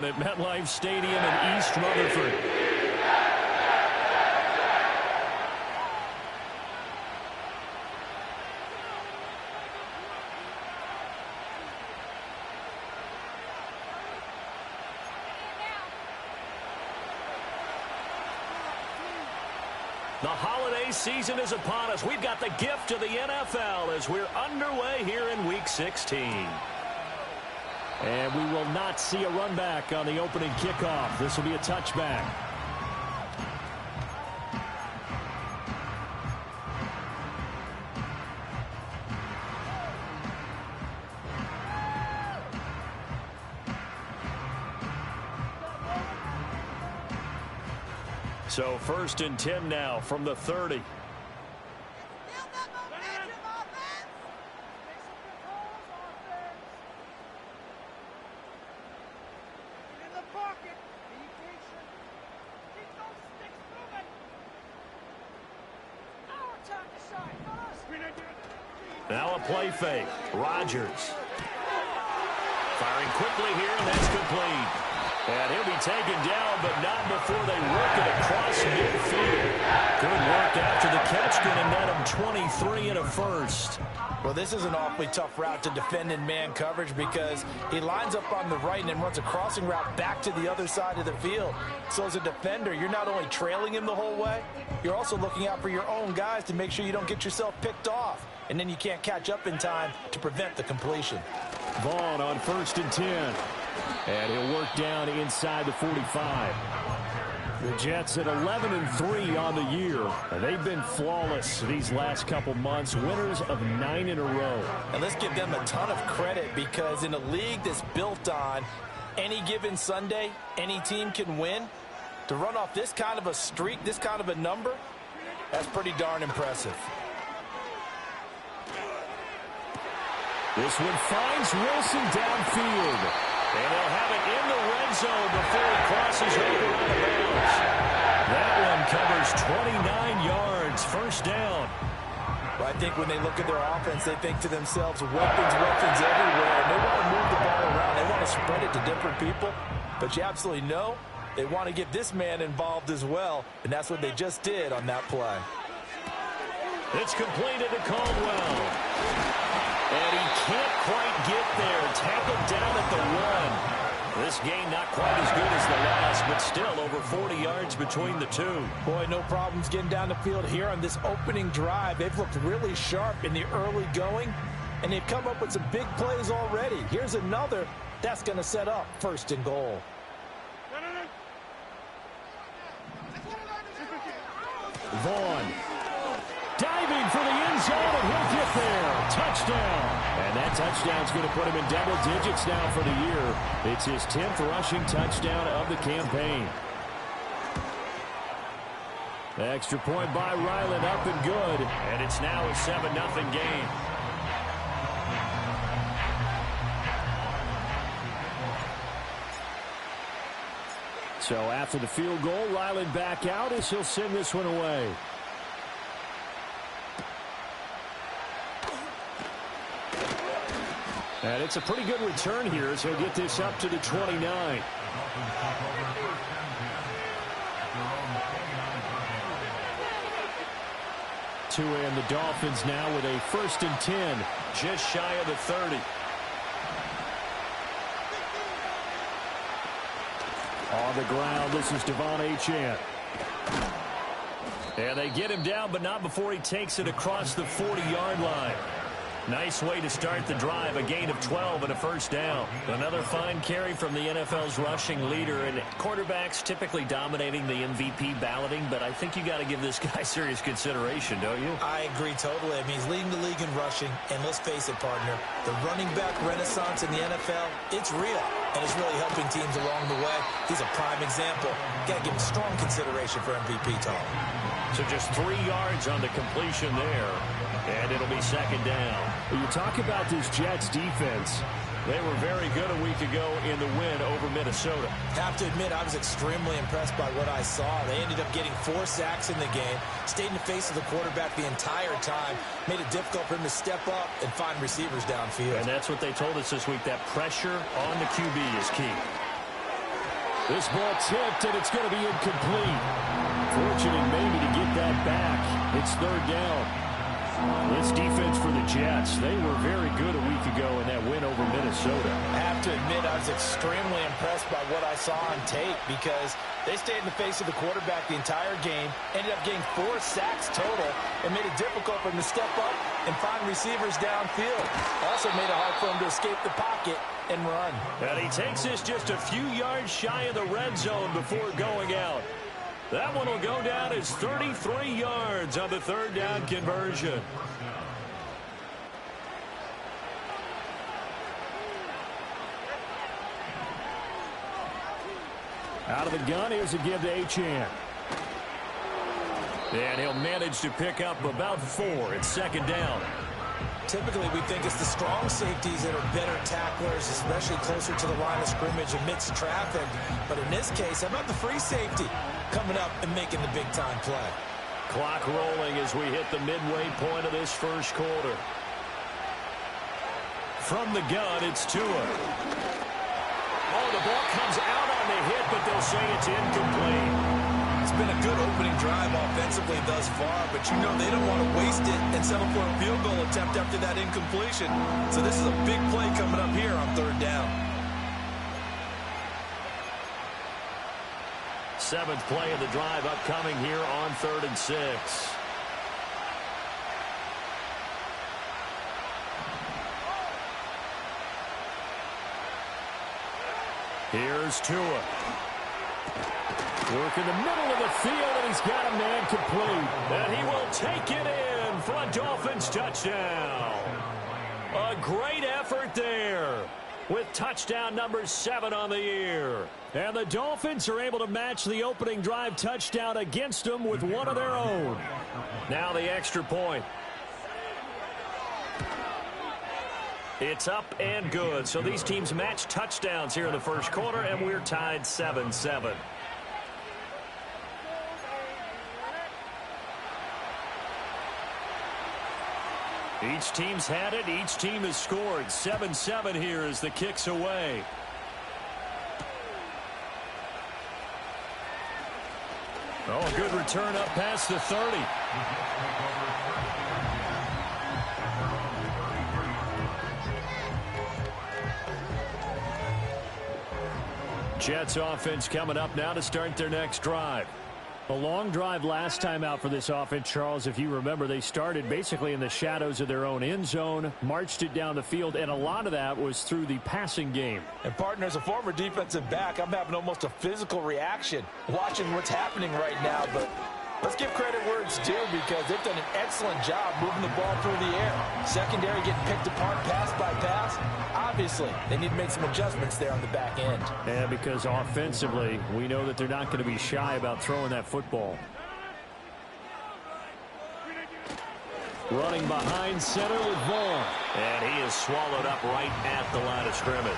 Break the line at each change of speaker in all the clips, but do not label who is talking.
At MetLife Stadium in East Rutherford. The holiday season is upon us. We've got the gift of the NFL as we're underway here in Week 16. And we will not see a run back on the opening kickoff. This will be a touchback. So 1st and 10 now from the 30. Now a play fake. Rodgers. Firing quickly here, and that's complete. And he'll be taken down, but not before they work it across midfield. Good work after the catch, going to net him 23 and a first.
Well, this is an awfully tough route to defend in man coverage because he lines up on the right and then runs a crossing route back to the other side of the field. So as a defender, you're not only trailing him the whole way, you're also looking out for your own guys to make sure you don't get yourself picked off. And then you can't catch up in time to prevent the completion.
Vaughn on 1st and 10. And he'll work down inside the 45. The Jets at 11-3 on the year. They've been flawless these last couple months, winners of 9 in a row.
And let's give them a ton of credit because in a league that's built on any given Sunday, any team can win. To run off this kind of a streak, this kind of a number, that's pretty darn impressive.
This one finds Wilson downfield. And they'll have it in the red zone before he crosses over out of bounds. That one covers 29 yards, 1st down.
Well, I think when they look at their offense, they think to themselves, weapons everywhere. And they want to move the ball around. They want to spread it to different people. But you absolutely know they want to get this man involved as well. And that's what they just did on that play.
It's completed to Caldwell. And he can't quite get there. Tackled down at the 1. This game not quite as good as the last, but still over 40 yards between the two.
Boy, no problems getting down the field here on this opening drive. They've looked really sharp in the early going, and they've come up with some big plays already. Here's another that's going to set up 1st and goal.
Vaughn. Diving for the end zone, and he'll get there. Touchdown. And that touchdown's going to put him in double digits now for the year. It's his 10th rushing touchdown of the campaign. The extra point by Ryland up and good. And it's now a 7-0 game. So after the field goal, Ryland back out as he'll send this one away. And it's a pretty good return here as he'll get this up to the 29. And the Dolphins now with a 1st and 10, just shy of the 30. On the ground, this is Devon Achane. And they get him down, but not before he takes it across the 40-yard line. Nice way to start the drive, a gain of 12 and a 1st down. Another fine carry from the NFL's rushing leader, and quarterbacks typically dominating the MVP balloting, but I think you got to give this guy serious consideration, don't you?
I agree totally. I mean, he's leading the league in rushing, and let's face it, partner, the running back renaissance in the NFL, it's real, and it's really helping teams along the way. He's a prime example. Got to give him strong consideration for MVP talk.
So just 3 yards on the completion there. And it'll be 2nd down. You talk about this Jets defense. They were very good a week ago in the win over Minnesota.
Have to admit, I was extremely impressed by what I saw. They ended up getting 4 sacks in the game, stayed in the face of the quarterback the entire time, made it difficult for him to step up and find receivers downfield.
And that's what they told us this week, that pressure on the QB is key. This ball tipped, and it's going to be incomplete. Fortunate maybe to get that back. It's third down. This defense for the Jets, they were very good a week ago in that win over Minnesota.
I have to admit, I was extremely impressed by what I saw on tape because they stayed in the face of the quarterback the entire game, ended up getting 4 sacks total, and made it difficult for him to step up and find receivers downfield. Also made it hard for him to escape the pocket and run.
And he takes this just a few yards shy of the red zone before going out. That one will go down as 33 yards on the third down conversion. Out of the gun, here's a give to Achane. And he'll manage to pick up about 4 at second down.
Typically, we think it's the strong safeties that are better tacklers, especially closer to the line of scrimmage amidst traffic. But in this case, how about the free safety coming up and making the big-time play?
Clock rolling as we hit the midway point of this first quarter. From the gun, it's Tua. Oh, the ball comes out on the hit, but they'll say it's incomplete.
It's been a good opening drive offensively thus far, but you know they don't want to waste it and settle for a field goal attempt after that incompletion. So this is a big play coming up here on third down.
7th play of the drive upcoming here on 3rd and 6. Here's Tua. Work in the middle of the field, and he's got a man complete. And he will take it in for a Dolphins touchdown. A great effort there with touchdown number 7 on the year. And the Dolphins are able to match the opening drive touchdown against them with one of their own. Now the extra point. It's up and good. So these teams match touchdowns here in the first quarter, and we're tied 7-7. Each team's had it. Each team has scored. 7-7 here as the kick's away. Oh, good return up past the 30. Jets offense coming up now to start their next drive. A long drive last time out for this offense, Charles. If you remember, they started basically in the shadows of their own end zone, marched it down the field, and a lot of that was through the passing game.
And, partner, as a former defensive back, I'm having almost a physical reaction watching what's happening right now. But let's give credit where it's due because they've done an excellent job moving the ball through the air. Secondary getting picked apart pass by pass. Obviously, they need to make some adjustments there on the back end.
Yeah, because offensively, we know that they're not going to be shy about throwing that football. Running behind center with Vaughn. And he is swallowed up right at the line of scrimmage.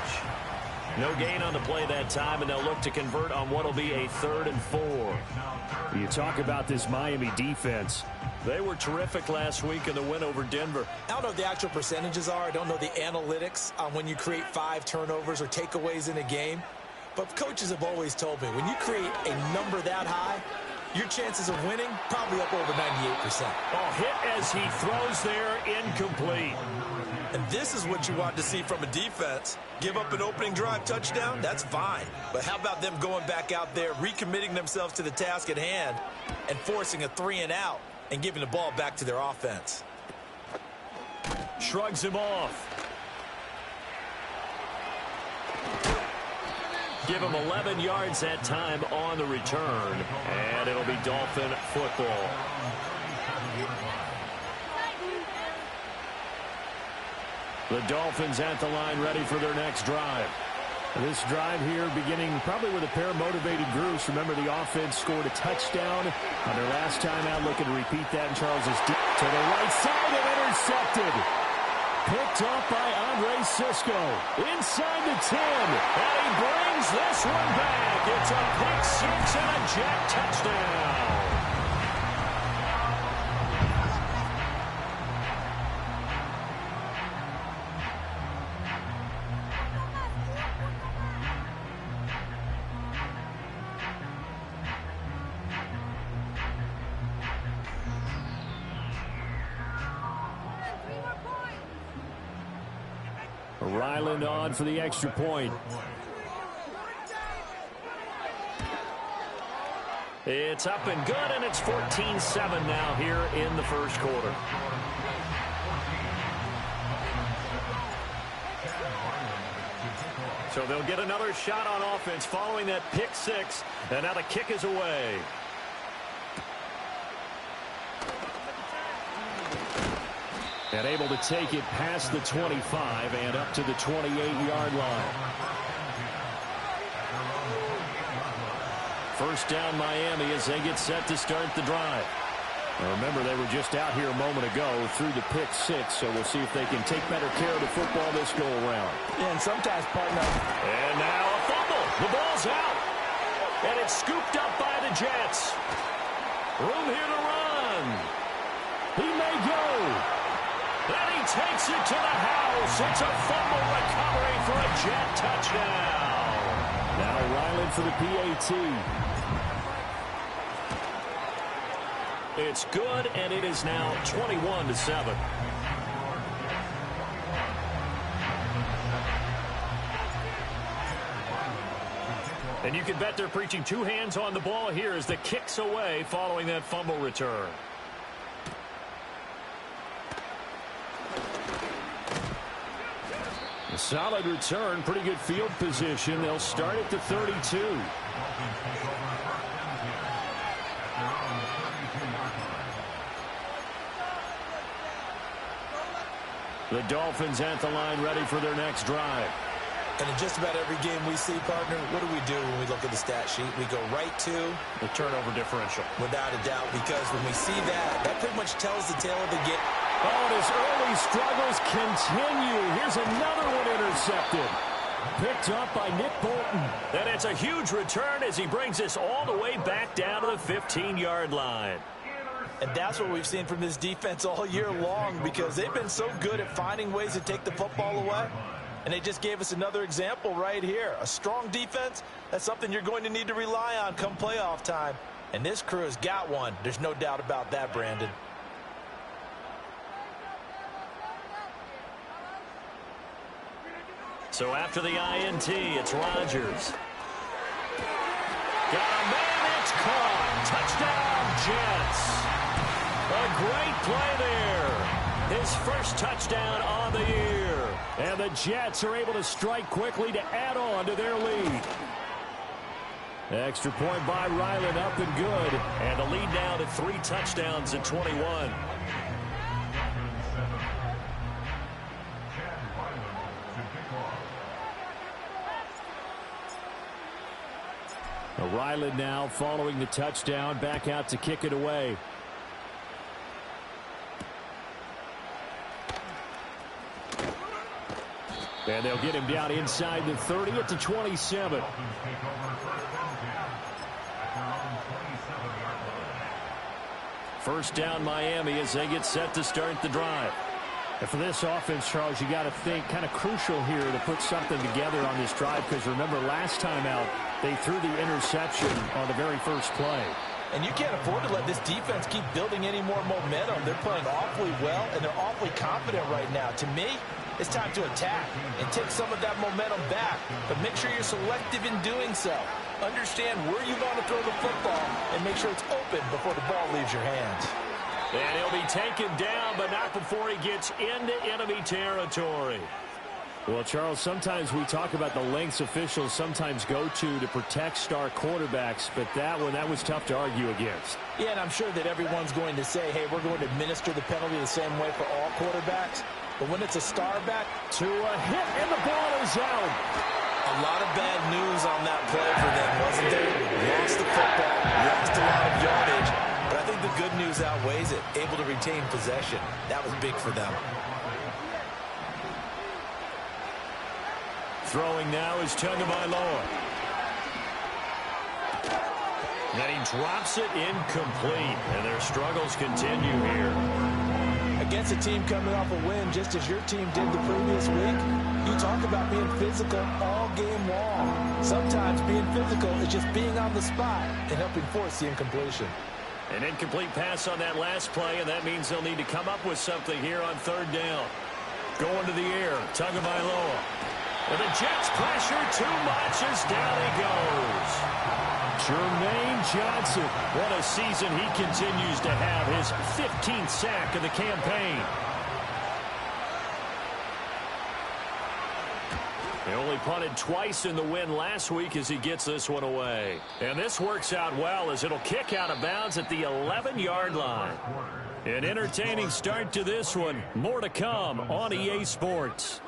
No gain on the play that time, and they'll look to convert on what will be a 3rd and 4. You talk about this Miami defense. They were terrific last week in the win over Denver.
I don't know what the actual percentages are. I don't know the analytics on when you create 5 turnovers or takeaways in a game. But coaches have always told me, when you create a number that high, your chances of winning probably up over 98%.
Oh, hit as he throws there, incomplete.
And this is what you want to see from a defense. Give up an opening drive touchdown, that's fine. But how about them going back out there, recommitting themselves to the task at hand, and forcing a 3-and-out and giving the ball back to their offense?
Shrugs him off. Give him 11 yards that time on the return. And it'll be Dolphin football. The Dolphins at the line ready for their next drive. This drive here beginning probably with a pair of motivated groups. Remember, the offense scored a touchdown on their last time out. Looking to repeat that, and Charles is deep to the right side and intercepted. Picked up by Andre Sisco. Inside the 10. And he brings this one back. It's a pick 6 and a jack touchdown. Ryland on for the extra point. It's up and good, and it's 14-7 now here in the first quarter. So they'll get another shot on offense following that pick six, and now the kick is away. And able to take it past the 25 and up to the 28-yard line. First down Miami as they get set to start the drive. Now remember, they were just out here a moment ago through the pick six, so we'll see if they can take better care of the football this go around.
Yeah, and sometimes, partner.
And now a fumble. The ball's out. And it's scooped up by the Jets. Room here to run. He may go. And he takes it to the house. It's a fumble recovery for a Jet touchdown. Now Ryland for the PAT. It's good, and it is now 21-7. And you can bet they're preaching two hands on the ball here as the kick's away following that fumble return. A solid return, pretty good field position. They'll start at the 32. The Dolphins at the line ready for their next drive.
And in just about every game we see, partner, what do we do when we look at the stat sheet? We go right to
the turnover differential.
Without a doubt, because when we see that pretty much tells the tale of the game.
Oh, and his early struggles continue. Here's another one intercepted. Picked up by Nick Bolton. And it's a huge return as he brings us all the way back down to the 15-yard line.
And that's what we've seen from this defense all year long, because they've been so good at finding ways to take the football away. And they just gave us another example right here. A strong defense, that's something you're going to need to rely on come playoff time. And this crew has got one. There's no doubt about that, Brandon.
So after the INT, it's Rodgers. Got a man, it's caught. Touchdown, Jets. A great play there. His first touchdown on the year. And the Jets are able to strike quickly to add on to their lead. Extra point by Ryland, up and good. And the lead now to 3 touchdowns at 21. Ryland now following the touchdown, back out to kick it away. And they'll get him down inside the 30 at the 27. First down Miami as they get set to start the drive. And for this offense, Charles, you got to think kind of crucial here to put something together on this drive, because remember last time out they threw the interception on the very first play.
And you can't afford to let this defense keep building any more momentum. They're playing awfully well, and they're awfully confident right now. To me, it's time to attack and take some of that momentum back. But make sure you're selective in doing so. Understand where you want to throw the football and make sure it's open before the ball leaves your hands.
And he'll be taken down, but not before he gets into enemy territory. Well, Charles, sometimes we talk about the lengths officials sometimes go to protect star quarterbacks, but that was tough to argue against.
Yeah, and I'm sure that everyone's going to say, hey, we're going to administer the penalty the same way for all quarterbacks. But when it's a star back,
to a hit, and the ball is out.
A lot of bad news on that play for them, wasn't there? Lost the football, lost a lot of yardage, but I think the good news outweighs it. Able to retain possession. That was big for them.
Throwing now is Tagovailoa. And he drops it incomplete, and their struggles continue here.
Against a team coming off a win, just as your team did the previous week, you talk about being physical all game long. Sometimes being physical is just being on the spot and helping force the incompletion.
An incomplete pass on that last play, and that means they'll need to come up with something here on third down. Going to the air. Tagovailoa. And the Jets pressure too much as down he goes. Jermaine Johnson. What a season he continues to have. His 15th sack of the campaign. He only punted twice in the win last week as he gets this one away. And this works out well as it'll kick out of bounds at the 11-yard line. An entertaining start to this one. More to come on EA Sports.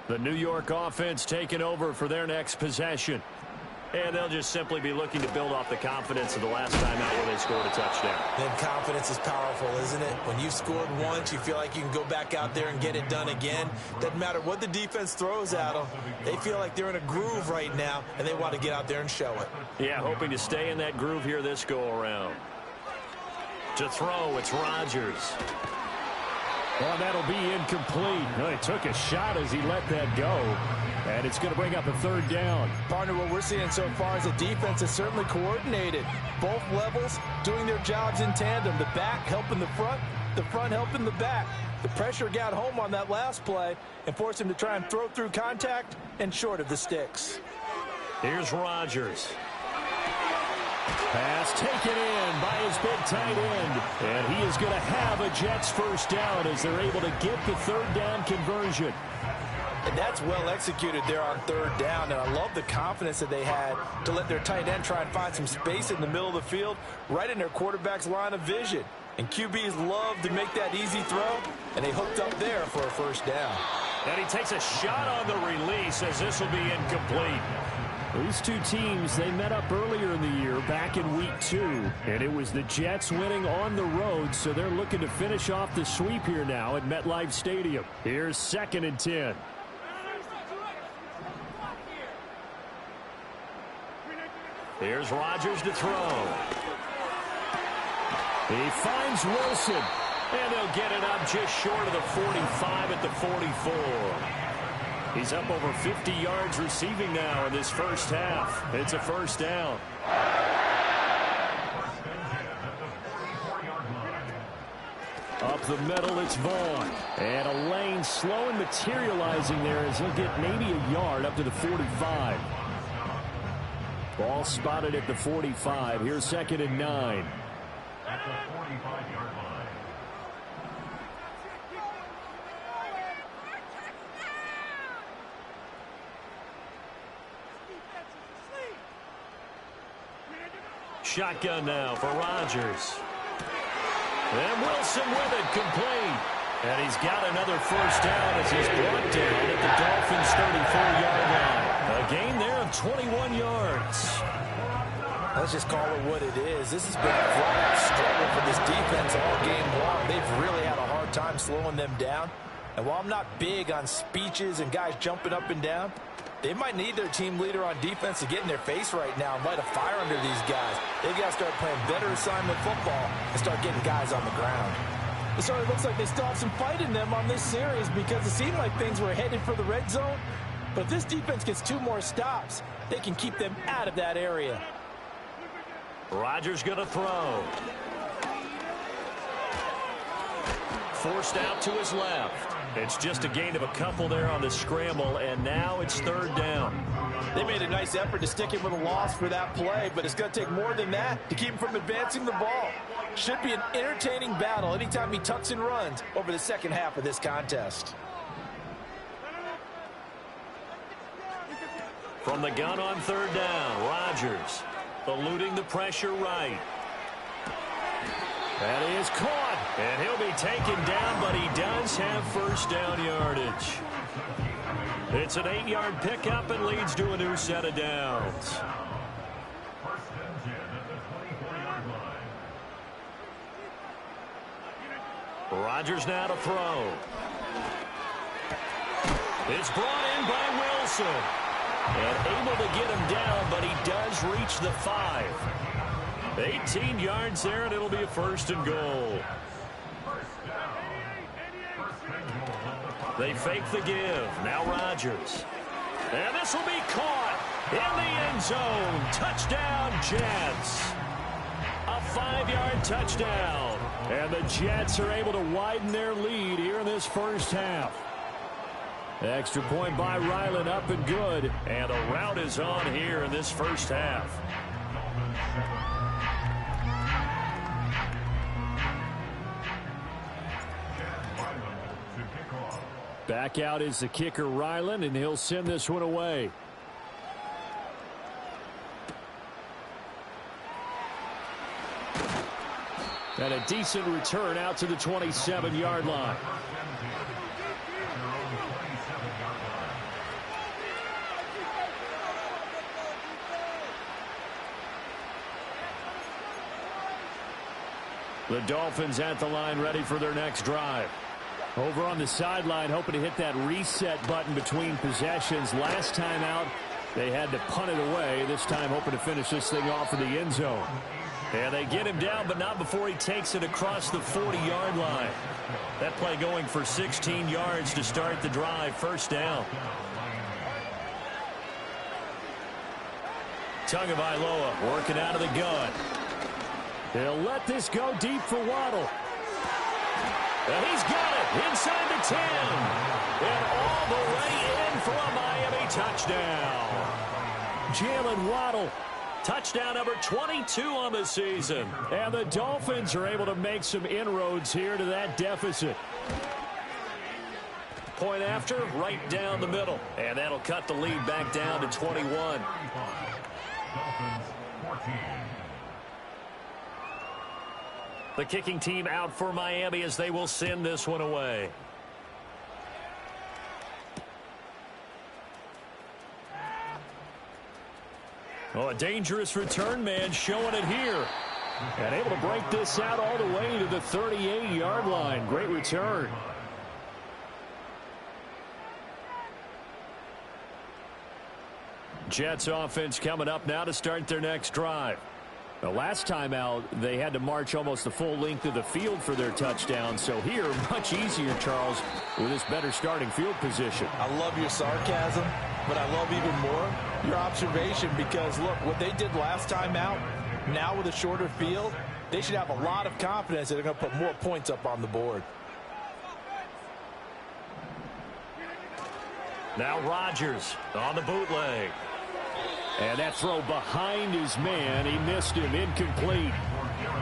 The New York offense taking over for their next possession. And they'll just simply be looking to build off the confidence of the last time out where they scored a touchdown.
Then confidence is powerful, isn't it? When you've scored once, you feel like you can go back out there and get it done again. Doesn't matter what the defense throws at them. They feel like they're in a groove right now, and they want to get out there and show it.
Yeah, hoping to stay in that groove here this go-around. To throw, it's Rodgers. Well, that'll be incomplete. Well, he took a shot as he let that go. And it's going to bring up a third down.
Partner, what we're seeing so far is the defense is certainly coordinated. Both levels doing their jobs in tandem. The back helping the front helping the back. The pressure got home on that last play and forced him to try and throw through contact and short of the sticks.
Here's Rodgers. Pass taken in by his big tight end. And he is going to have a Jets first down as they're able to get the third down conversion.
And that's well executed there on third down. And I love the confidence that they had to let their tight end try and find some space in the middle of the field, right in their quarterback's line of vision. And QBs love to make that easy throw, and they hooked up there for a first down.
And he takes a shot on the release as this will be incomplete. These two teams, they met up earlier in the year back in week 2, and it was the Jets winning on the road, so they're looking to finish off the sweep here now at MetLife Stadium. Here's 2nd and 10. Here's Rodgers to throw. He finds Wilson, and they'll get it up just short of the 45 at the 44. He's up over 50 yards receiving now in this first half. It's a first down. Up the middle, it's Vaughn. And a lane slow and materializing there as he'll get maybe a yard up to the 45. Ball spotted at the 45. Here's 2nd and 9.
At the 45-yard line.
Shotgun now for Rodgers. And Wilson with it, complete. And he's got another first down as he's brought down at the Dolphins' 34-yard line. A gain there of 21 yards.
Let's just call it what it is. This has been a flat-out struggle for this defense all game long. They've really had a hard time slowing them down. And while I'm not big on speeches and guys jumping up and down, they might need their team leader on defense to get in their face right now and light a fire under these guys. They've got to start playing better assignment football and start getting guys on the ground. It sort of looks like they still have some fight in them on this series because it seemed like things were headed for the red zone. But if this defense gets 2 more stops, they can keep them out of that area.
Rodgers going to throw. Forced out to his left. It's just a gain of a couple there on the scramble, and now it's 3rd down.
They made a nice effort to stick him with a loss for that play, but it's going to take more than that to keep him from advancing the ball. Should be an entertaining battle anytime he tucks and runs over the second half of this contest.
From the gun on 3rd down, Rodgers eluding the pressure right. That is caught, and he'll be taken down, but he does have first down yardage. It's an 8-yard pickup and leads to a new set of downs.
First and 10 at the 24-yard line.
Rodgers now to throw. It's brought in by Wilson. And able to get him down, but he does reach the 5. 18 yards there, and it'll be a 1st and goal. They fake the give. Now Rodgers. And this will be caught. in the end zone. Touchdown, Jets. A 5-yard touchdown. And the Jets are able to widen their lead here in this first half. Extra point by Ryland, up and good. And the route is on here in this first half. Back out is the kicker, Ryland, and he'll send this one away. And a decent return out to the 27-yard line. The Dolphins at the line ready for their next drive. Over on the sideline, hoping to hit that reset button between possessions. Last time out, they had to punt it away. This time, hoping to finish this thing off in the end zone. And they get him down, but not before he takes it across the 40-yard line. That play going for 16 yards to start the drive. First down. Tagovailoa working out of the gun. He'll let this go deep for Waddle. And he's got it inside the 10. And all the way in for a Miami touchdown. Jalen Waddle. Touchdown number 22 on the season. And the Dolphins are able to make some inroads here to that deficit. Point after, right down the middle. And that'll cut the lead back down to 21.
Dolphins 14.
The kicking team out for Miami as they will send this one away. Oh, a dangerous return man showing it here. And able to break this out all the way to the 38-yard line. Great return. Jets offense coming up now to start their next drive. The last time out, they had to march almost the full length of the field for their touchdown. So here, much easier, Charles, with this better starting field position.
I love your sarcasm, but I love even more your observation because, look, what they did last time out, now with a shorter field, they should have a lot of confidence that they're going to put more points up on the board.
Now Rodgers on the bootleg. And that throw behind his man, he missed him, incomplete.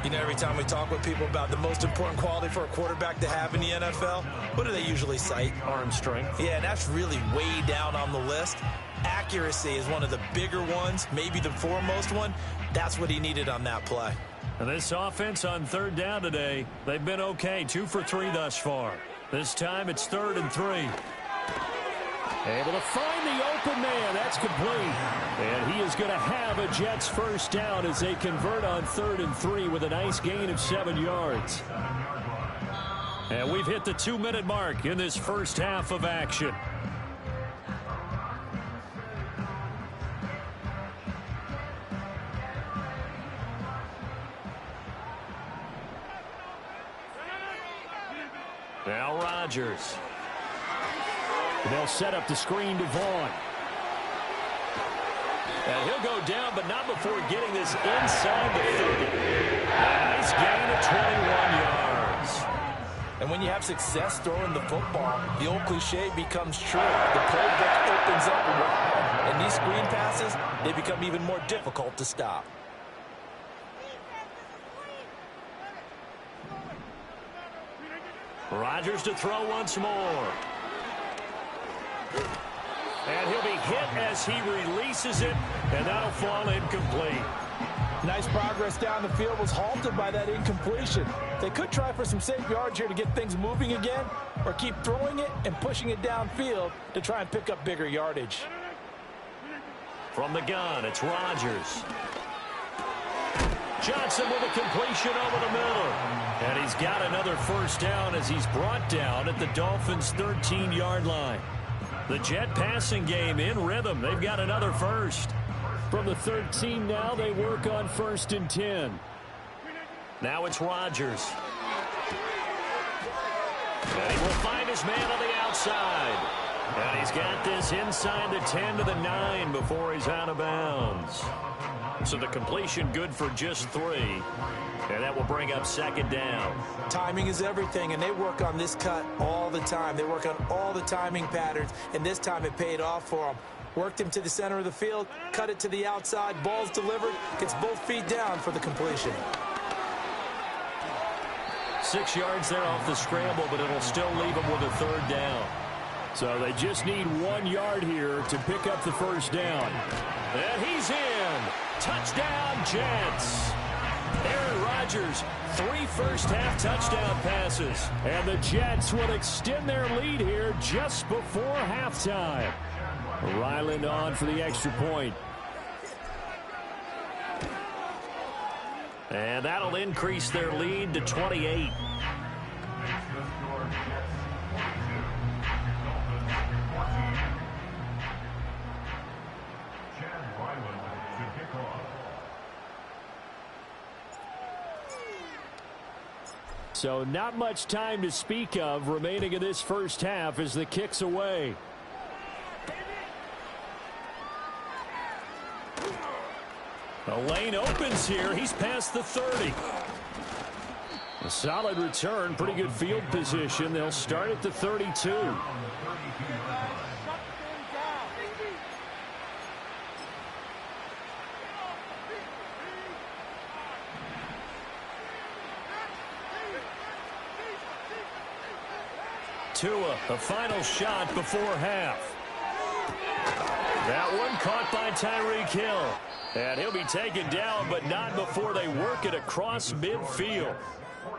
You know, every time we talk with people about the most important quality for a quarterback to have in the NFL, what do they usually cite?
Arm strength.
Yeah, and that's really way down on the list. Accuracy is one of the bigger ones, maybe the foremost one. That's what he needed on that play.
And this offense on third down today, they've been okay, 2 for 3 thus far. This time it's 3rd and 3. Able to find the open man. That's complete. And he is going to have a Jets first down as they convert on 3rd and 3 with a nice gain of 7 yards. And we've hit the 2-minute mark in this first half of action. Now Rodgers. They'll set up the screen to Vaughn. And he'll go down, but not before getting this inside the 30. Nice gain of 21 yards.
And when you have success throwing the football, the old cliche becomes true. The playbook opens up wide, and these screen passes, they become even more difficult to stop.
Rodgers to throw once more. And he'll be hit as he releases it, and that'll fall incomplete.
Nice progress down the field was halted by that incompletion. They could try for some safe yards here to get things moving again, or keep throwing it and pushing it downfield to try and pick up bigger yardage.
From the gun, it's Rodgers. Johnson with a completion over the middle. And he's got another first down as he's brought down at the Dolphins' 13-yard line. The Jet passing game in rhythm. They've got another first. From the 13 now, they work on 1st and 10. Now it's Rodgers. And he will find his man on the outside. And he's got this inside the 10 to the 9 before he's out of bounds. So the completion good for just 3. And that will bring up second down.
Timing is everything, and they work on this cut all the time. They work on all the timing patterns, and this time it paid off for them. Worked him to the center of the field, cut it to the outside, ball's delivered, gets both feet down for the completion.
6 yards there off the scramble, but it'll still leave him with a third down.
So they just need 1 yard here to pick up the first down.
And he's in. Touchdown, Jets. Aaron Rodgers, 3 first-half touchdown passes.
And the Jets will extend their lead here just before halftime. Ryland on for the extra point.
And that'll increase their lead to 28.
So not much time to speak of remaining in this first half as the kick's away.
The lane opens here. He's past the 30.
A solid return, pretty good field position. They'll start at the 32.
Tua, the final shot before half. That one caught by Tyreek Hill. And he'll be taken down, but not before they work it across midfield.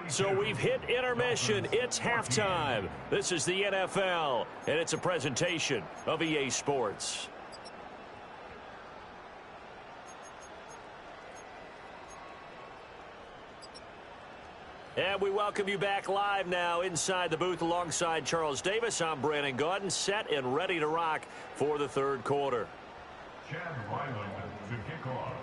So we've hit intermission. It's halftime. This is the NFL, and it's a presentation of EA Sports. And we welcome you back live now inside the booth alongside Charles Davis. I'm Brandon Gaudin, set and ready to rock for the third quarter.
Chad Ryland to kick off.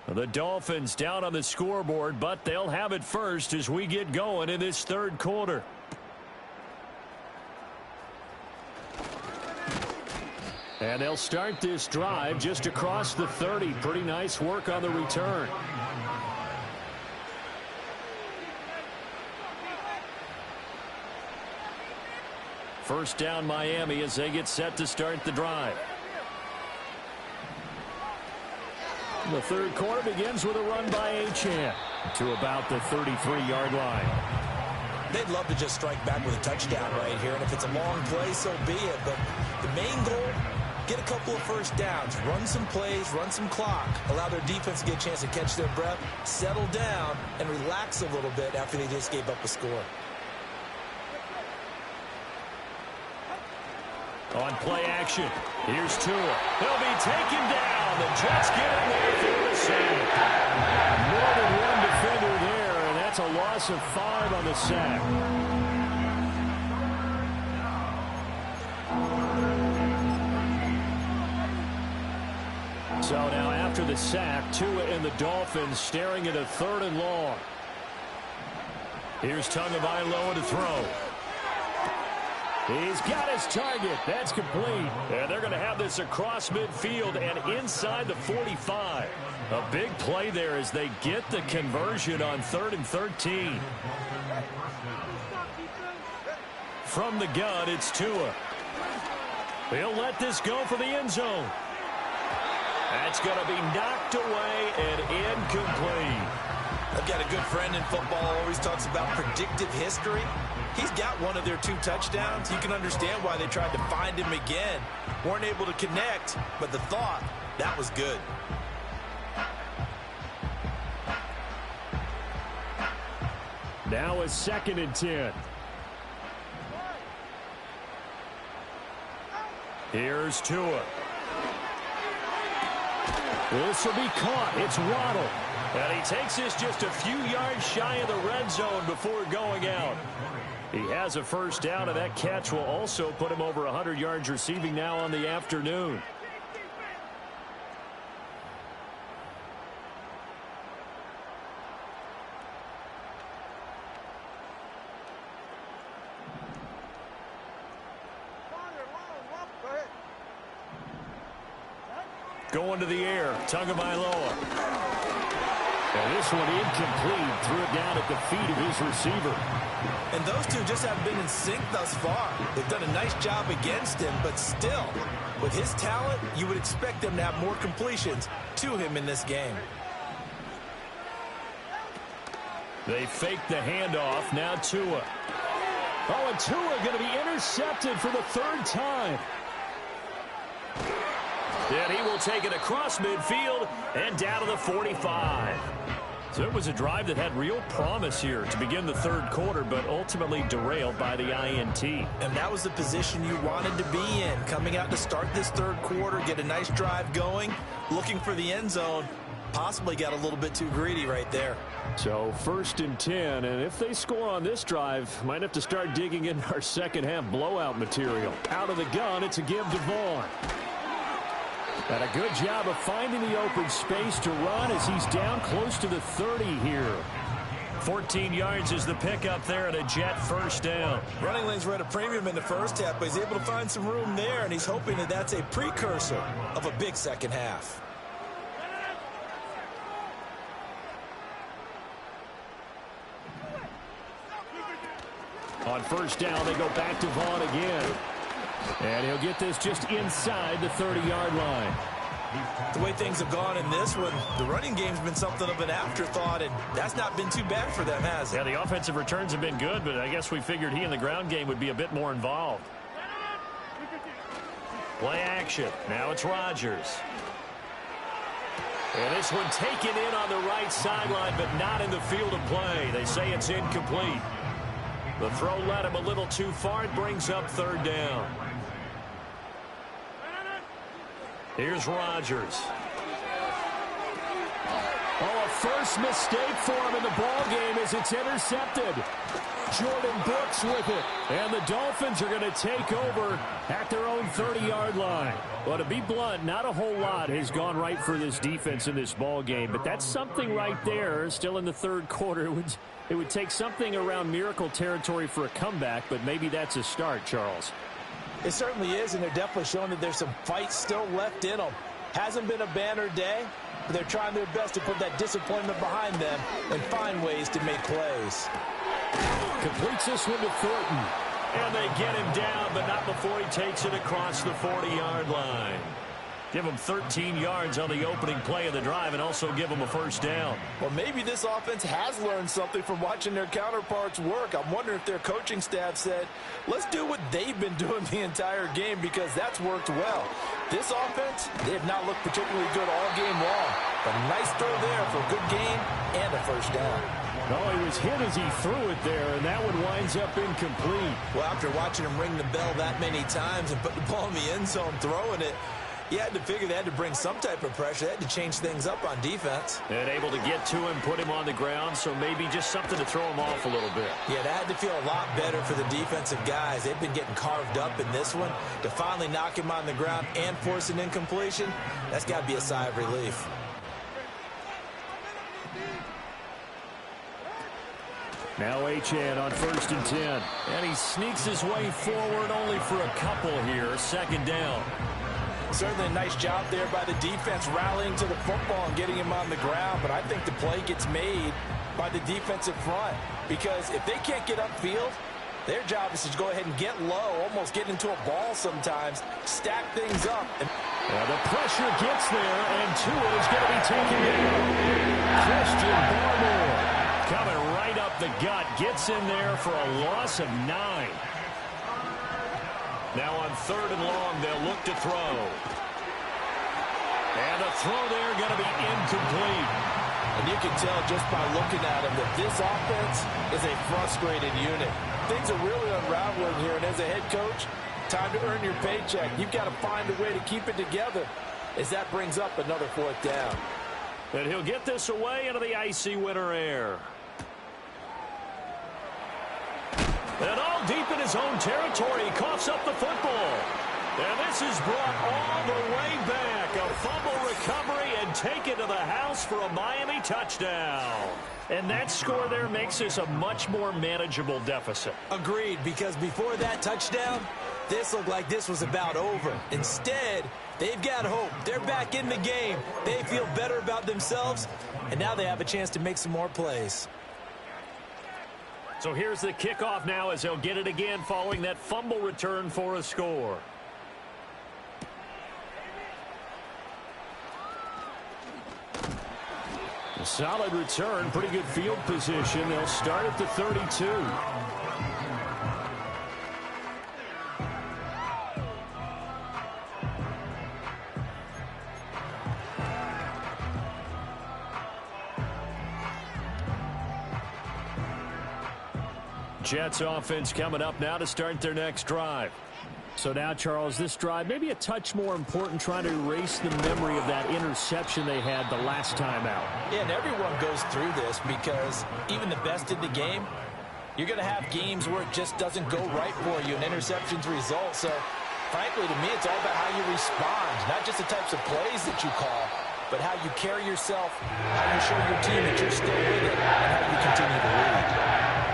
The Dolphins down on the scoreboard, but they'll have it first as we get going in this third quarter.
And they'll start this drive just across the 30. Pretty nice work on the return.
First down Miami as they get set to start the drive.
The third quarter begins with a run by Achane to about the 33-yard line.
They'd love to just strike back with a touchdown right here, and if it's a long play, so be it. But the main goal, get a couple of first downs, run some plays, run some clock, allow their defense to get a chance to catch their breath, settle down, and relax a little bit after they just gave up a score.
On play action, here's Tua. He'll be taken down. The Jets get in there for the sack.
More than one defender there, and that's a loss of 5 on the sack.
So now after the sack, Tua and the Dolphins staring at a 3rd and long. Here's Tagovailoa to throw.
He's got his target. That's complete.
And they're going to have this across midfield and inside the 45. A big play there as they get the conversion on 3rd and 13. From the gun, it's Tua. He'll let this go for the end zone. That's going to be knocked away and incomplete.
I've got a good friend in football who always talks about predictive history. He's got one of their 2 touchdowns. You can understand why they tried to find him again. Weren't able to connect, but the thought, that was good.
Now a 2nd and 10.
Here's Tua.
This will be caught. It's Waddle.
And he takes this just a few yards shy of the red zone before going out. He has a first down, and that catch will also put him over 100 yards receiving now on the afternoon. Going to the air. Tagovailoa.
And this one incomplete. Threw it down at the feet of his receiver.
And those two just haven't been in sync thus far. They've done a nice job against him, but still, with his talent, you would expect them to have more completions to him in this game.
They fake the handoff. Now Tua.
Oh, and Tua going to be intercepted for the third time.
And he will take it across midfield and down to the 45. So it was a drive that had real promise here to begin the third quarter, but ultimately derailed by the INT.
And that was the position you wanted to be in, coming out to start this third quarter, get a nice drive going, looking for the end zone. Possibly got a little bit too greedy right there.
So 1st and 10, and if they score on this drive, might have to start digging in our second half blowout material. Out of the gun, it's a give to Vaughn. And a good job of finding the open space to run as he's down close to the 30 here.
14 yards is the pickup there and a Jet first down.
Running lanes were at a premium in the first half, but he's able to find some room there, and he's hoping that that's a precursor of a big second half.
On first down, they go back to Vaughn again. And he'll get this just inside the 30-yard line.
The way things have gone in this one, the running game's been something of an afterthought, and that's not been too bad for them, has it?
Yeah, the offensive returns have been good, but I guess we figured he in the ground game would be a bit more involved. Play action. Now it's Rodgers. And this one taken in on the right sideline, but not in the field of play. They say it's incomplete. The throw led him a little too far. It brings up third down. Here's Rodgers.
Oh, a first mistake for him in the ball game as it's intercepted. Jordan Brooks with it. And the Dolphins are going to take over at their own 30-yard line. Well, to be blunt, not a whole lot has gone right for this defense in this ball game, but that's something right there. Still in the third quarter. It would take something around miracle territory for a comeback, but maybe that's a start, Charles.
It certainly is, and they're definitely showing that there's some fight still left in them. Hasn't been a banner day, but they're trying their best to put that disappointment behind them and find ways to make plays.
Completes this one to Thornton.
And they get him down, but not before he takes it across the 40-yard line. Give him 13 yards on the opening play of the drive and also give him a first down.
Well, maybe this offense has learned something from watching their counterparts work. I'm wondering if their coaching staff said, let's do what they've been doing the entire game because that's worked well. This offense, they have not looked particularly good all game long. But a nice throw there for a good gain and a first down.
Oh, he was hit as he threw it there, and that one winds up incomplete.
Well, after watching him ring the bell that many times and put the ball in the end zone throwing it, you had to figure they had to bring some type of pressure. They had to change things up on defense.
And able to get to him, put him on the ground, so maybe just something to throw him off a little bit.
Yeah, that had to feel a lot better for the defensive guys. They've been getting carved up in this one. To finally knock him on the ground and force an incompletion, that's got to be a sigh of relief.
Now Achane on 1st and 10.
And he sneaks his way forward only for a couple here. Second down.
Certainly a nice job there by the defense rallying to the football and getting him on the ground. But I think the play gets made by the defensive front. Because if they can't get upfield, their job is to go ahead and get low, almost get into a ball sometimes, stack things up.
And the pressure gets there, and Tua is going to be taken in. Christian Barmore
coming right up the gut, gets in there for a loss of 9. Now on 3rd and long, they'll look to throw. And the throw there going to be incomplete.
And you can tell just by looking at him that this offense is a frustrated unit. Things are really unraveling here, and as a head coach, time to earn your paycheck. You've got to find a way to keep it together as that brings up another 4th down.
And he'll get this away into the icy winter air. And all deep in his own territory, he coughs up the football. And this is brought all the way back. A fumble recovery and taken to the house for a Miami touchdown. And that score there makes this a much more manageable deficit.
Agreed, because before that touchdown, this looked like this was about over. Instead, they've got hope. They're back in the game. They feel better about themselves, and now they have a chance to make some more plays.
So here's the kickoff now as they'll get it again following that fumble return for a score. A solid return, pretty good field position. They'll start at the 32. Jets offense coming up now to start their next drive.
So now, Charles, this drive maybe a touch more important, trying to erase the memory of that interception they had the last time out.
Yeah, and everyone goes through this because even the best in the game, you're going to have games where it just doesn't go right for you and interceptions result. So, frankly, to me, it's all about how you respond, not just the types of plays that you call, but how you carry yourself, how you show your team that you're still with it, and how you continue to lead.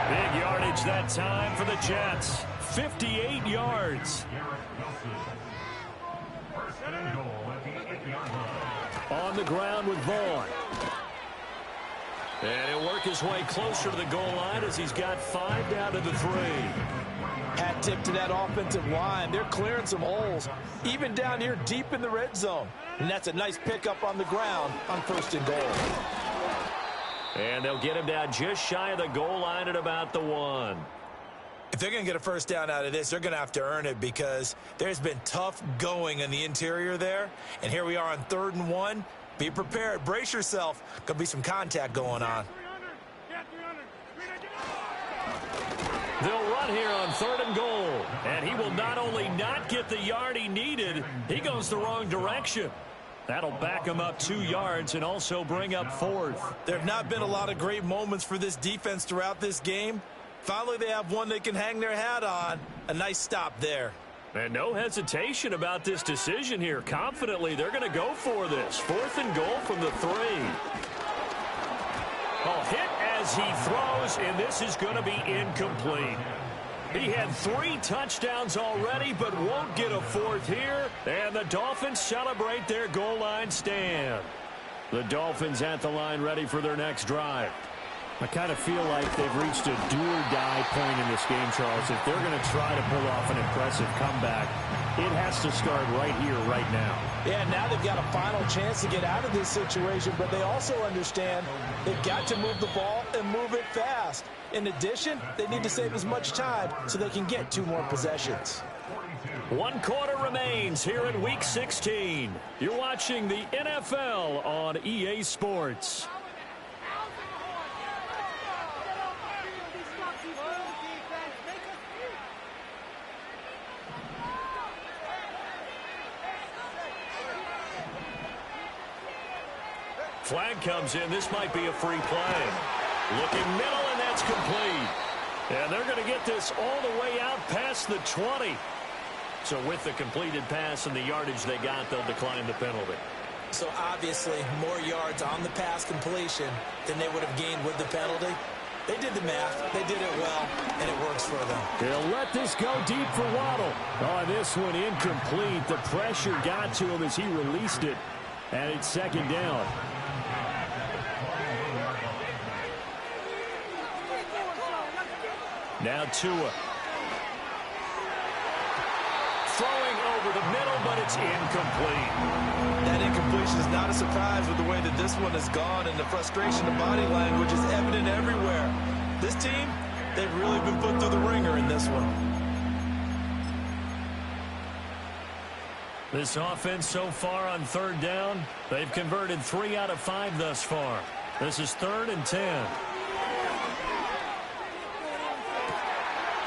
Big yardage that time for the Jets. 58 yards. On the ground with Vaughn. And he'll work his way closer to the goal line as he's got 5 down to the 3.
Hat tip to that offensive line. They're clearing some holes, even down here deep in the red zone. And that's a nice pickup on the ground on 1st and goal.
And they'll get him down just shy of the goal line at about the 1.
If they're going to get a first down out of this, they're going to have to earn it because there's been tough going in the interior there. And here we are on 3rd and 1. Be prepared. Brace yourself. Going to be some contact going on.
They'll run here on 3rd and goal. And he will not only not get the yard he needed, he goes the wrong direction. That'll back him up 2 yards and also bring up 4th.
There have not been a lot of great moments for this defense throughout this game. Finally, they have one they can hang their hat on. A nice stop there.
And no hesitation about this decision here. Confidently, they're going to go for this. 4th and goal from the 3. A hit as he throws, and this is going to be incomplete. He had 3 touchdowns already, but won't get a 4th here. And the Dolphins celebrate their goal line stand. The Dolphins at the line ready for their next drive.
I kind of feel like they've reached a do-or-die point in this game, Charles. If they're going to try to pull off an impressive comeback, it has to start right here, right now.
Yeah, now they've got a final chance to get out of this situation, but they also understand they've got to move the ball and move it fast. In addition, they need to save as much time so they can get 2 more possessions.
1 quarter remains here in Week 16. You're watching the NFL on EA Sports. Flag comes in. This might be a free play. Looking middle, and that's complete. And they're going to get this all the way out past the 20. So with the completed pass and the yardage they got, they'll decline the penalty.
So obviously more yards on the pass completion than they would have gained with the penalty. They did the math. They did it well, and it works for them.
They'll let this go deep for Waddle. Oh, this one incomplete. The pressure got to him as he released it. And it's 2nd down.
Now Tua. Throwing over the middle, but it's incomplete.
That incompletion is not a surprise with the way that this one has gone, and the frustration of body language is evident everywhere. This team, they've really been put through the ringer in this one.
This offense so far on 3rd down, they've converted 3 out of 5 thus far. This is 3rd and 10.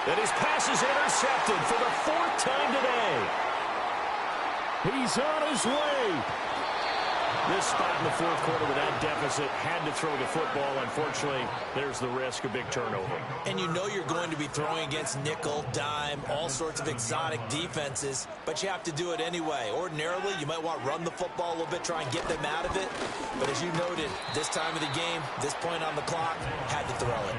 And his pass is intercepted for the 4th time today.
He's on his way.
This spot in the 4th quarter without deficit, had to throw the football. Unfortunately, there's the risk of big turnover.
And you know you're going to be throwing against nickel, dime, all sorts of exotic defenses, but you have to do it anyway. Ordinarily, you might want to run the football a little bit, try and get them out of it. But as you noted, this time of the game, this point on the clock, had to throw it.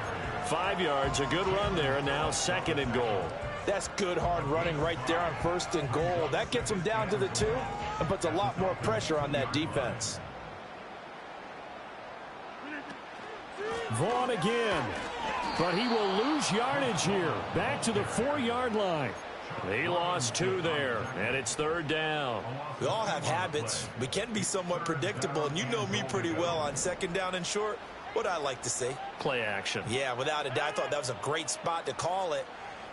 5 yards, a good run there, and now 2nd and goal.
That's good hard running right there on 1st and goal. That gets them down to the 2 and puts a lot more pressure on that defense.
Vaughn again, but he will lose yardage here. Back to the 4-yard line.
He lost 2 there, and it's 3rd down.
We all have habits. We can be somewhat predictable, and you know me pretty well on 2nd down and short. What I like to see.
Play action.
Yeah, without a doubt. I thought that was a great spot to call it.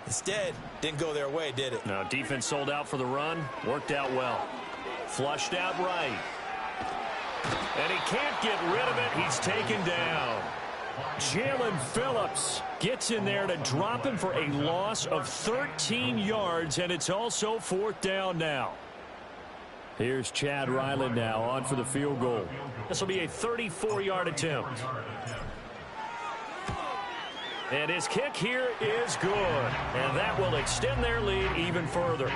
Instead, didn't go their way, did it?
Now, defense sold out for the run. Worked out well. Flushed out right. And he can't get rid of it. He's taken down.
Jalen Phillips gets in there to drop him for a loss of 13 yards, and it's also 4th down now. Here's Chad Ryland now on for the field goal.
This will be a 34-yard attempt. And his kick here is good. And that will extend their lead even further.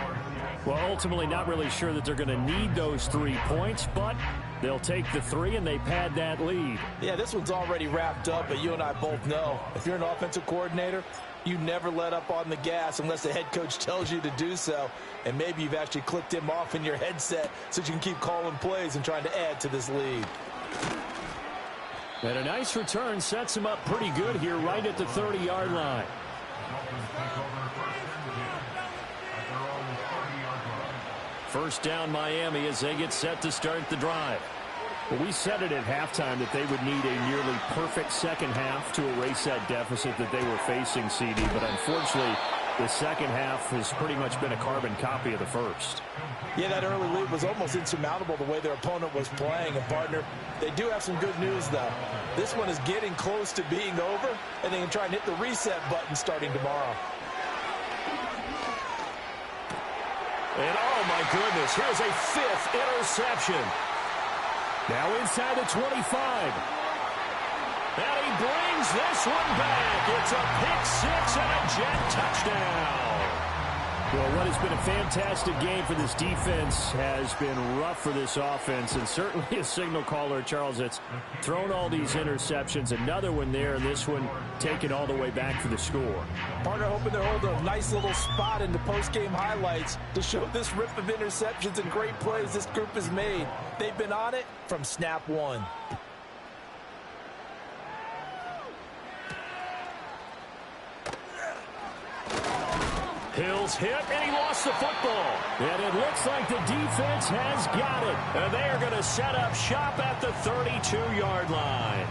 Well, ultimately not really sure that they're going to need those 3 points, but they'll take the 3 and they pad that lead.
Yeah, this one's already wrapped up, but you and I both know if you're an offensive coordinator, you never let up on the gas unless the head coach tells you to do so. And maybe you've actually clicked him off in your headset so you can keep calling plays and trying to add to this lead.
And a nice return sets him up pretty good here right at the 30-yard line.
First down Miami as they get set to start the drive.
Well, we said it at halftime that they would need a nearly perfect second half to erase that deficit that they were facing, CD. But unfortunately, the second half has pretty much been a carbon copy of the first.
Yeah, that early lead was almost insurmountable the way their opponent was playing. And, partner, they do have some good news, though. This one is getting close to being over, and they can try and hit the reset button starting tomorrow.
And, oh, my goodness, here's a 5th interception.
Now inside the 25.
And he brings this one back. It's a pick 6 and a jet touchdown.
Well, what has been a fantastic game for this defense has been rough for this offense, and certainly a signal caller, Charles, that's thrown all these interceptions. Another one there, and this one taken all the way back for the score.
Partner hoping they're holding a nice little spot in the post-game highlights to show this rip of interceptions and great plays this group has made. They've been on it from snap 1.
Hill's hit, and he lost the football.
And it looks like the defense has got it.
And they are going to set up shop at the 32-yard line.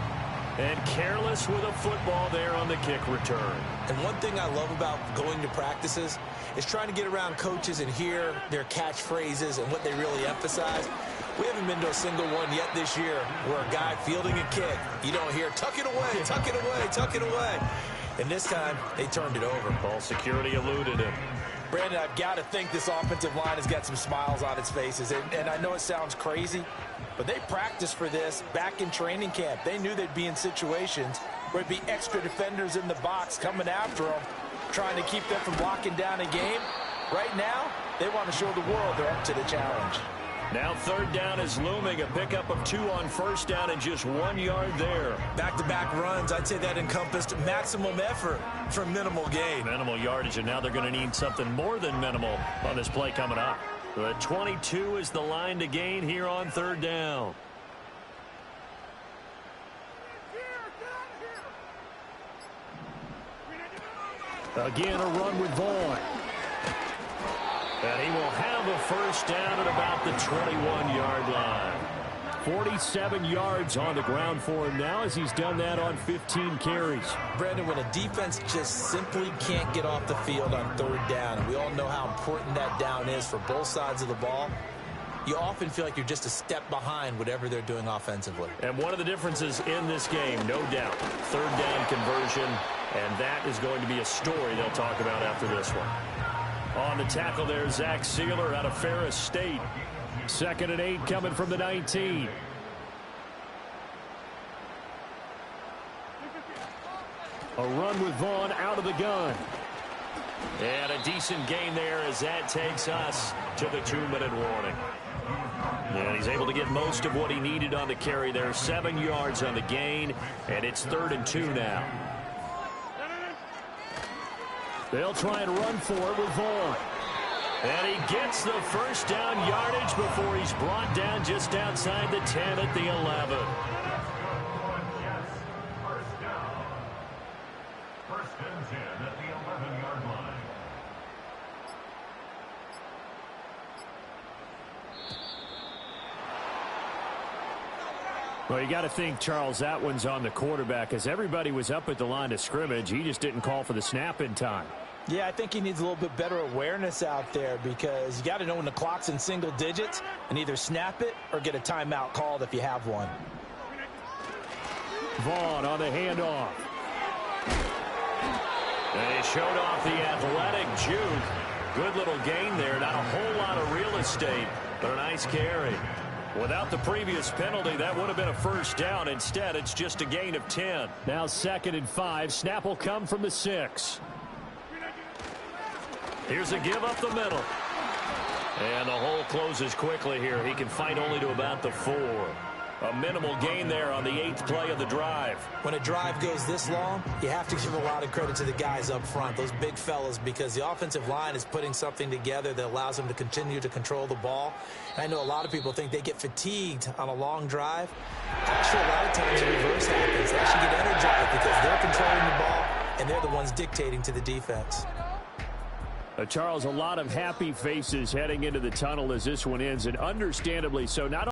And careless with a football there on the kick return.
And one thing I love about going to practices is trying to get around coaches and hear their catchphrases and what they really emphasize. We haven't been to a single one yet this year where a guy fielding a kick, you don't hear, tuck it away, tuck it away, tuck it away. And this time, they turned it over.
Ball security eluded him.
Brandon, I've got to think this offensive line has got some smiles on its faces. And I know it sounds crazy, but they practiced for this back in training camp. They knew they'd be in situations where it'd be extra defenders in the box coming after them, trying to keep them from locking down a game. Right now, they want to show the world they're up to the challenge.
Now 3rd down is looming. A pickup of 2 on 1st down and just 1 yard there.
Back-to-back runs, I'd say that encompassed maximum effort for minimal gain.
Minimal yardage, and now they're going to need something more than minimal on this play coming up. The 22 is the line to gain here on 3rd down.
Again, a run with Vaughn.
And he will have a 1st down at about the 21-yard line.
47 yards on the ground for him now as he's done that on 15 carries.
Brandon, when a defense just simply can't get off the field on 3rd down, and we all know how important that down is for both sides of the ball, you often feel like you're just a step behind whatever they're doing offensively.
And one of the differences in this game, no doubt, 3rd down conversion, and that is going to be a story they'll talk about after this one. On the tackle there, Zach Sealer out of Ferris State.
2nd and 8 coming from the 19. A run with Vaughn out of the gun.
And a decent gain there as that takes us to the 2-minute warning. And he's able to get most of what he needed on the carry there. 7 yards on the gain, and it's 3rd and 2 now.
They'll try and run for it with Vaughn.
And he gets the first down yardage before he's brought down just outside the 10 at the 11.
First down. First and 10 at the 11-yard line.
Well, you got to think, Charles, that one's on the quarterback, as everybody was up at the line of scrimmage. He just didn't call for the snap in time.
Yeah, I think he needs a little bit better awareness out there, because you got to know when the clock's in single digits and either snap it or get a timeout called if you have one.
Vaughn on the handoff.
And he showed off the athletic juke. Good little gain there. Not a whole lot of real estate, but a nice carry. Without the previous penalty, that would have been a first down. Instead, it's just a gain of 10.
Now 2nd and 5. Snap will come from the 6.
Here's a give up the middle. And the hole closes quickly here. He can fight only to about the 4. A minimal gain there on the 8th play of the drive.
When a drive goes this long, you have to give a lot of credit to the guys up front, those big fellas, because the offensive line is putting something together that allows them to continue to control the ball. And I know a lot of people think they get fatigued on a long drive. Actually, a lot of times the reverse happens. They actually get energized because they're controlling the ball, and they're the ones dictating to the defense.
Charles, a lot of happy faces heading into the tunnel as this one ends, and understandably so. Not